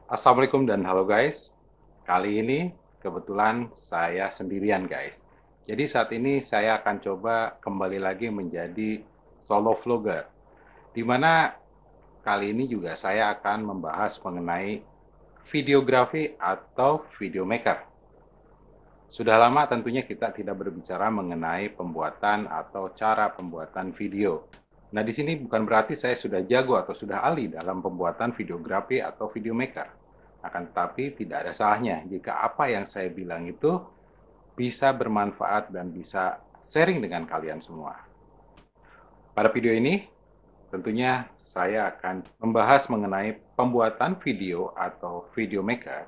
Assalamualaikum dan halo guys. Kali ini kebetulan saya sendirian guys. Jadi saat ini saya akan coba kembali lagi menjadi solo vlogger. Di mana kali ini juga saya akan membahas mengenai videografi atau video maker. Sudah lama tentunya kita tidak berbicara mengenai pembuatan atau cara pembuatan video. Nah, di sini bukan berarti saya sudah jago atau sudah ahli dalam pembuatan videografi atau video maker. Akan tetapi tidak ada salahnya jika apa yang saya bilang itu bisa bermanfaat dan bisa sharing dengan kalian semua. Pada video ini, tentunya saya akan membahas mengenai pembuatan video atau video maker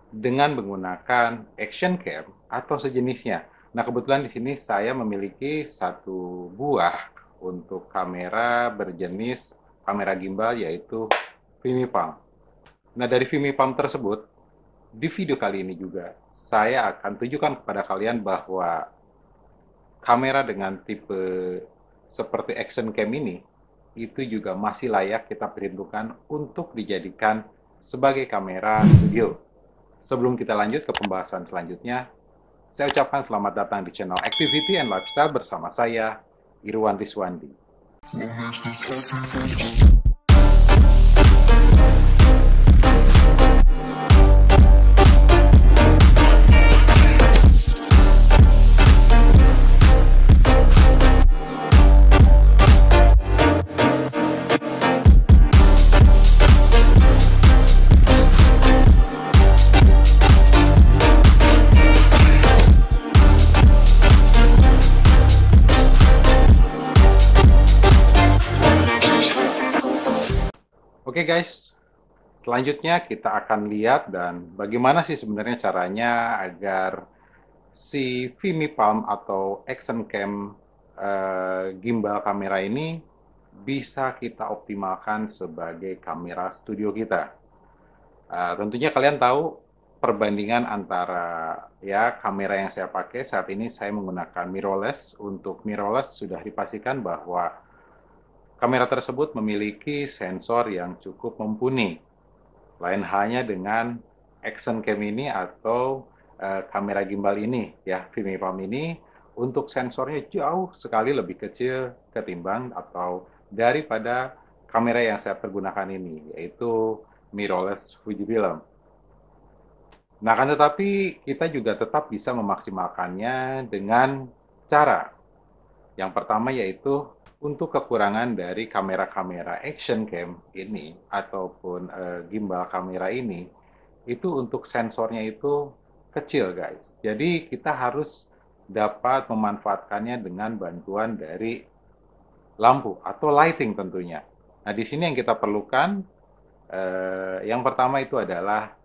dengan menggunakan action cam atau sejenisnya. Nah, kebetulan di sini saya memiliki satu buah untuk kamera berjenis kamera gimbal yaitu Vimy Palm. Nah, dari Vimy Palm tersebut, di video kali ini juga saya akan tunjukkan kepada kalian bahwa kamera dengan tipe seperti action cam ini itu juga masih layak kita peruntukkan untuk dijadikan sebagai kamera studio. Sebelum kita lanjut ke pembahasan selanjutnya, saya ucapkan selamat datang di channel Activity and Lifestyle bersama saya, Irwan Riswandi. Oke guys, selanjutnya kita akan lihat dan bagaimana sih sebenarnya caranya agar si Vimy Palm atau Action Cam gimbal kamera ini bisa kita optimalkan sebagai kamera studio kita. Tentunya kalian tahu perbandingan antara ya kamera yang saya pakai saat ini saya menggunakan mirrorless. Untuk mirrorless sudah dipastikan bahwa kamera tersebut memiliki sensor yang cukup mumpuni. Lain halnya dengan action cam ini atau kamera gimbal ini ya, Vimy Palm ini untuk sensornya jauh sekali lebih kecil ketimbang atau daripada kamera yang saya pergunakan ini, yaitu mirrorless Fujifilm. Nah, kan tetapi kita juga tetap bisa memaksimalkannya dengan cara. Yang pertama yaitu untuk kekurangan dari kamera-kamera action cam ini ataupun gimbal kamera ini, itu untuk sensornya itu kecil guys. Jadi kita harus dapat memanfaatkannya dengan bantuan dari lampu atau lighting tentunya. Nah, di sini yang kita perlukan yang pertama itu adalah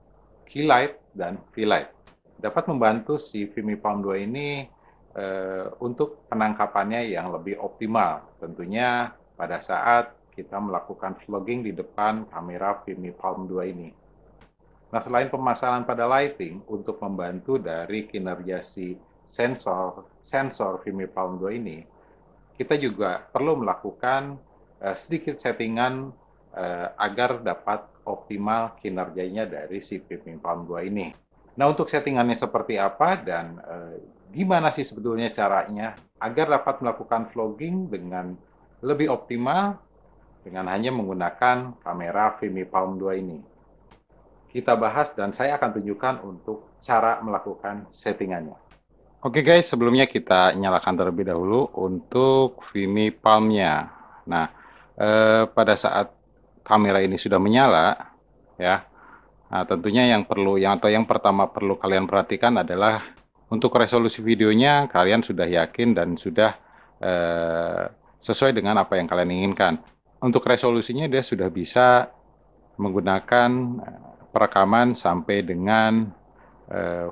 key light dan V-light. Dapat membantu si Vimy Palm 2 ini untuk penangkapannya yang lebih optimal. Tentunya pada saat kita melakukan vlogging di depan kamera Vimy Palm 2 ini. Nah, selain pemasangan pada lighting untuk membantu dari kinerja si sensor Vimy Palm 2 ini, kita juga perlu melakukan sedikit settingan agar dapat optimal kinerjanya dari si Vimy Palm 2 ini. Nah, untuk settingannya seperti apa dan gimana sih sebetulnya caranya agar dapat melakukan vlogging dengan lebih optimal dengan hanya menggunakan kamera Vimy Palm 2 ini. Kita bahas dan saya akan tunjukkan untuk cara melakukan settingannya. Oke guys, sebelumnya kita nyalakan terlebih dahulu untuk Vimy Palm-nya. Nah, pada saat kamera ini sudah menyala, ya, nah, tentunya yang pertama perlu kalian perhatikan adalah untuk resolusi videonya kalian sudah yakin dan sudah sesuai dengan apa yang kalian inginkan. Untuk resolusinya dia sudah bisa menggunakan perekaman sampai dengan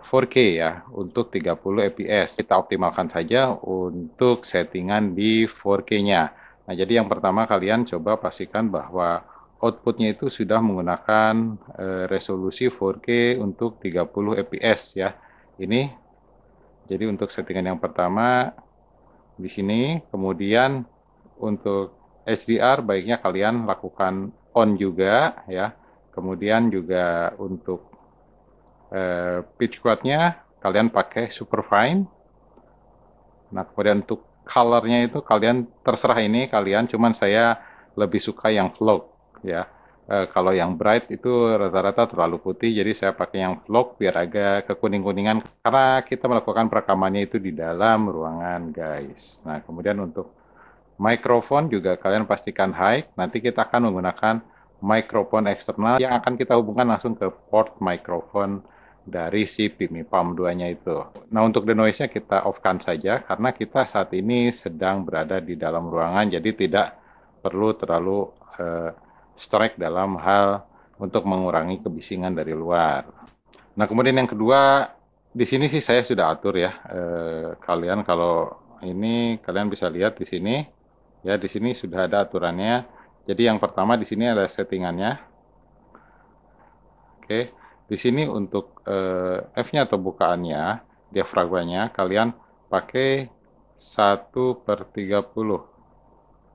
4K ya untuk 30 fps. Kita optimalkan saja untuk settingan di 4K-nya. Nah, jadi yang pertama kalian coba pastikan bahwa outputnya itu sudah menggunakan resolusi 4K untuk 30 fps ya. Ini jadi untuk settingan yang pertama di sini. Kemudian untuk HDR baiknya kalian lakukan on juga ya. Kemudian juga untuk pitch quad-nya kalian pakai superfine. Nah, kemudian untuk color-nya itu kalian terserah, ini kalian, cuman saya lebih suka yang vlog ya. Kalau yang bright itu rata-rata terlalu putih, jadi saya pakai yang vlog biar agak kekuning-kuningan karena kita melakukan perekamannya itu di dalam ruangan, guys. Nah, kemudian untuk mikrofon juga kalian pastikan high. Nanti kita akan menggunakan mikrofon eksternal yang akan kita hubungkan langsung ke port mikrofon dari si Pimi Palm 2-nya itu. Nah, untuk denoise-nya kita off-kan saja karena kita saat ini sedang berada di dalam ruangan, jadi tidak perlu terlalu strike dalam hal untuk mengurangi kebisingan dari luar. Nah, kemudian yang kedua, di sini sih saya sudah atur ya. Kalian kalau ini kalian bisa lihat di sini. Ya, di sini sudah ada aturannya. Jadi yang pertama di sini ada settingannya. Oke. Di sini untuk F-nya atau bukaannya, diafragmanya kalian pakai 1/30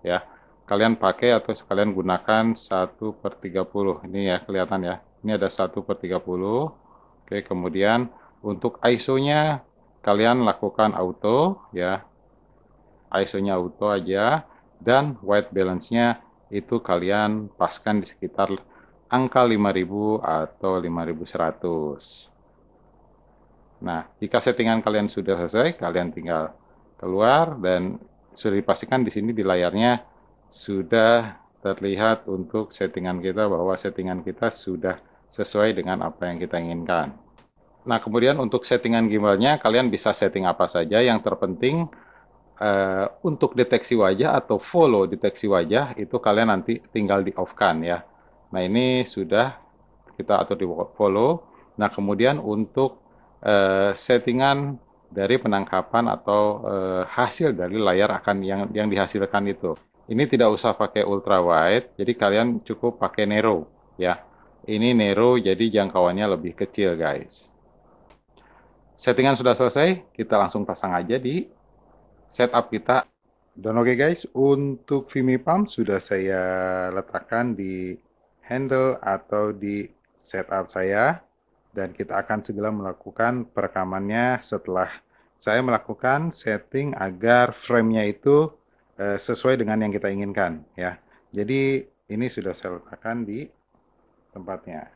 ya. Kalian pakai atau kalian gunakan 1/30. Ini ya, kelihatan ya. Ini ada 1/30. Oke, kemudian untuk ISO-nya kalian lakukan auto ya. ISO-nya auto aja, dan white balance-nya itu kalian paskan di sekitar angka 5000 atau 5100. Nah, jika settingan kalian sudah selesai, kalian tinggal keluar dan sudah dipastikan di sini di layarnya sudah terlihat untuk settingan kita, bahwa settingan kita sudah sesuai dengan apa yang kita inginkan. Nah, kemudian untuk settingan gimbalnya kalian bisa setting apa saja, yang terpenting untuk deteksi wajah atau follow deteksi wajah itu kalian nanti tinggal di off-kan ya. Nah, ini sudah kita atur di follow. Nah, kemudian untuk settingan dari penangkapan atau hasil dari layar akan yang dihasilkan itu. Ini tidak usah pakai ultra wide, jadi kalian cukup pakai narrow ya. Ini narrow jadi jangkauannya lebih kecil, guys. Settingan sudah selesai, kita langsung pasang aja di setup kita. Dan oke guys, untuk Vimy Palm sudah saya letakkan di handle atau di setup saya, dan kita akan segera melakukan perekamannya setelah saya melakukan setting agar frame-nya itu sesuai dengan yang kita inginkan ya. Jadi ini sudah saya letakkan di tempatnya.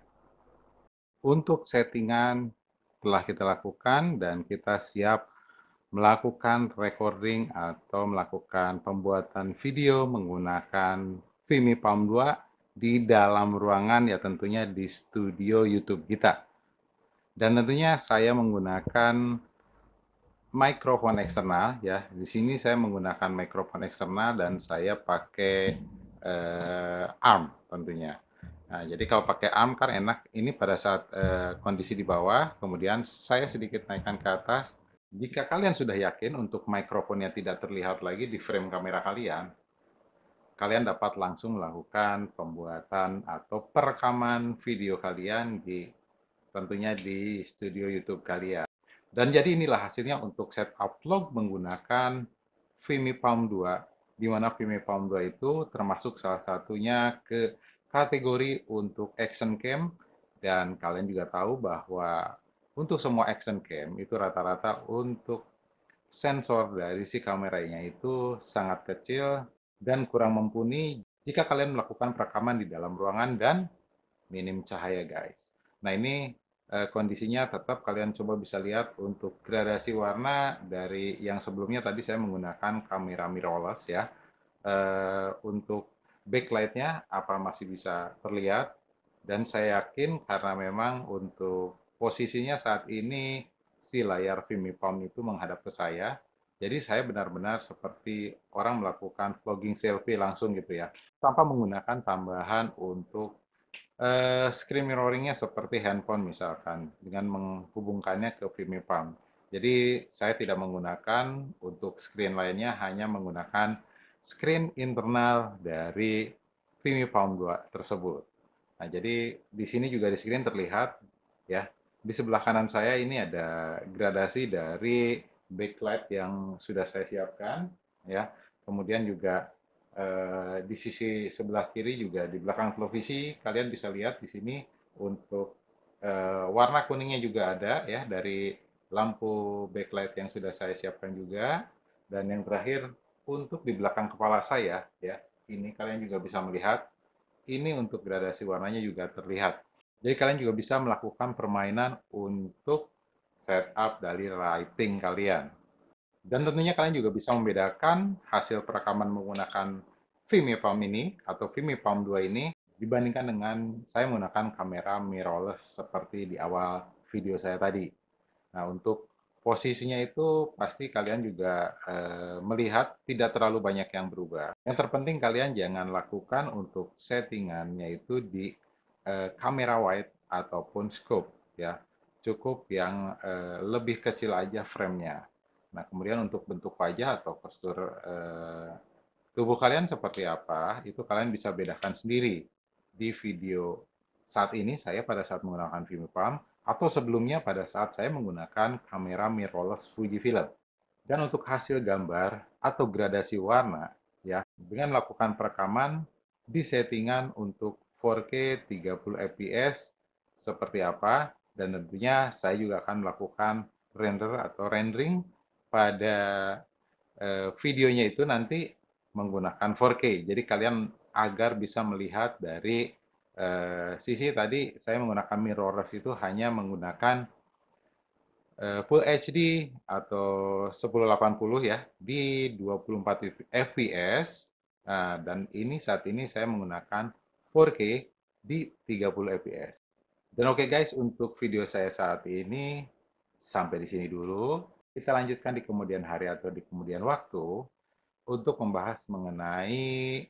Untuk settingan telah kita lakukan dan kita siap melakukan recording atau melakukan pembuatan video menggunakan Vimy Palm 2 di dalam ruangan, ya tentunya di studio YouTube kita. Dan tentunya saya menggunakan mikrofon eksternal ya. Di sini saya menggunakan mikrofon eksternal dan saya pakai arm tentunya. Nah, jadi kalau pakai arm kan enak, ini pada saat kondisi di bawah, kemudian saya sedikit naikkan ke atas. Jika kalian sudah yakin untuk mikrofonnya tidak terlihat lagi di frame kamera kalian, kalian dapat langsung melakukan pembuatan atau perekaman video kalian tentunya di studio YouTube kalian. Dan jadi inilah hasilnya untuk setup vlog menggunakan Vimy Palm 2, di mana Vimy Palm 2 itu termasuk salah satunya ke kategori untuk action cam, dan kalian juga tahu bahwa untuk semua action cam itu rata-rata untuk sensor dari si kameranya itu sangat kecil dan kurang mumpuni jika kalian melakukan perekaman di dalam ruangan dan minim cahaya, guys. Nah, ini kondisinya tetap kalian coba bisa lihat untuk gradasi warna dari yang sebelumnya tadi saya menggunakan kamera mirrorless ya. Untuk backlight-nya apa masih bisa terlihat, dan saya yakin karena memang untuk posisinya saat ini si layar Vimy Palm itu menghadap ke saya, jadi saya benar-benar seperti orang melakukan vlogging selfie langsung gitu ya, tanpa menggunakan tambahan untuk screen mirroring-nya seperti handphone misalkan, dengan menghubungkannya ke Vimy Palm. Jadi saya tidak menggunakan untuk screen lainnya, hanya menggunakan screen internal dari Vimy Palm 2 tersebut. Nah, jadi di sini juga di screen terlihat ya. Di sebelah kanan saya ini ada gradasi dari backlight yang sudah saya siapkan ya. Kemudian juga Di sisi sebelah kiri juga di belakang televisi kalian bisa lihat di sini untuk warna kuningnya juga ada ya dari lampu backlight yang sudah saya siapkan juga. Dan yang terakhir untuk di belakang kepala saya ya, ini kalian juga bisa melihat ini untuk gradasi warnanya juga terlihat. Jadi kalian juga bisa melakukan permainan untuk setup dari lighting kalian. Dan tentunya kalian juga bisa membedakan hasil perekaman menggunakan Vimy Palm ini atau Vimy Palm 2 ini dibandingkan dengan saya menggunakan kamera mirrorless seperti di awal video saya tadi. Nah, untuk posisinya itu pasti kalian juga melihat tidak terlalu banyak yang berubah. Yang terpenting kalian jangan lakukan untuk settingannya itu di kamera wide ataupun scope ya. Cukup yang lebih kecil aja frame-nya. Nah, kemudian untuk bentuk wajah atau postur tubuh kalian seperti apa, itu kalian bisa bedakan sendiri di video saat ini saya pada saat menggunakan Vimy Palm atau sebelumnya pada saat saya menggunakan kamera mirrorless Fujifilm. Dan untuk hasil gambar atau gradasi warna ya dengan melakukan perekaman di settingan untuk 4K 30 fps seperti apa, dan tentunya saya juga akan melakukan render atau rendering pada videonya itu nanti menggunakan 4K. Jadi kalian agar bisa melihat dari sisi tadi saya menggunakan mirrorless itu hanya menggunakan Full HD atau 1080 ya di 24 fps. Nah, dan ini saat ini saya menggunakan 4K di 30 fps. Dan oke guys, untuk video saya saat ini sampai di sini dulu. Kita lanjutkan di kemudian hari atau di kemudian waktu untuk membahas mengenai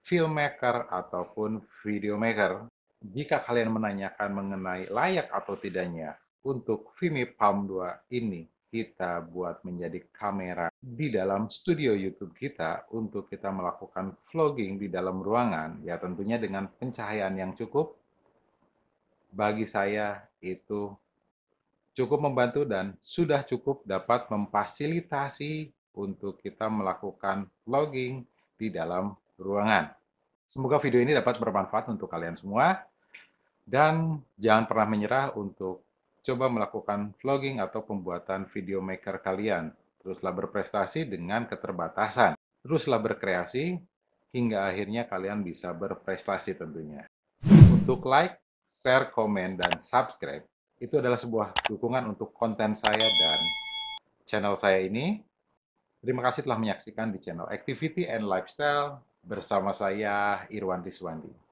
filmmaker ataupun videomaker. Jika kalian menanyakan mengenai layak atau tidaknya untuk Vimy Palm 2 ini kita buat menjadi kamera di dalam studio YouTube kita untuk kita melakukan vlogging di dalam ruangan, ya tentunya dengan pencahayaan yang cukup, bagi saya itu cukup membantu dan sudah cukup dapat memfasilitasi untuk kita melakukan vlogging di dalam ruangan. Semoga video ini dapat bermanfaat untuk kalian semua dan jangan pernah menyerah untuk coba melakukan vlogging atau pembuatan video maker kalian. Teruslah berprestasi dengan keterbatasan. Teruslah berkreasi hingga akhirnya kalian bisa berprestasi tentunya. Untuk like, share, komen, dan subscribe itu adalah sebuah dukungan untuk konten saya dan channel saya ini. Terima kasih telah menyaksikan di channel Activity and Lifestyle bersama saya Irwan Rizwandi.